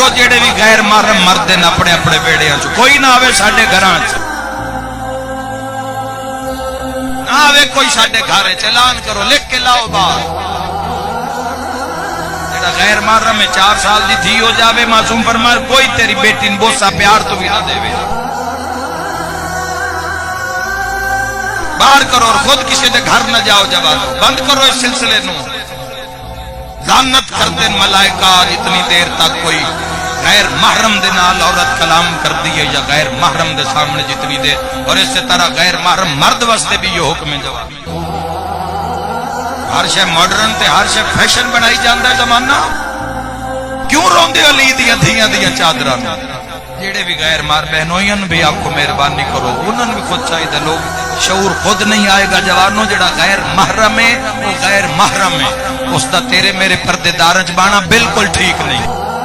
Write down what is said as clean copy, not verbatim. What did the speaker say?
کرو جڑے بھی غیر محرم مرد ہیں اپنے اپنے بیڑیاں چ کوئی نہ آوے ساڈے گھراں چ نہ آوے کوئی ساڈے گھر چ اعلان کرو لکھ کے لاؤ باہر جڑا غیر محرم میں 4 سال دی تھی ہو جاوے معصوم فرمائے کوئی تیری بیٹی نے بوسا پیار تو بھی نہ دے باہر کرو اور خود کسی دے گھر نہ جاؤ جوانو بند کرو اس سلسلے نو لعنت کرتے ملائکہ اتنی دیر تک کوئی غیر محرم دے نال عورت کلام کر دیئے یا غیر محرم دے سامنے جتنی دیر اور اس سے طرح غیر محرم مرد واسطے بھی یہ حکم ہے جواب ہر شے ماڈرن تے ہر شے فیشن بنائی جاندہ ہے زمانہ کیوں روندے علی دیاں دھیاں دیاں چادراں جڑے بھی غیر مار بہنوئین بھی آپ کو مہربانی کرو انہوں بھی خود چاہیے لوگ شعور خود نہیں آئے گا جوانوں جڑا غیر محرم ہے وہ غیر محرم ہے اس دا تیرے میرے پردے دارج بانا بالکل ٹھیک نہیں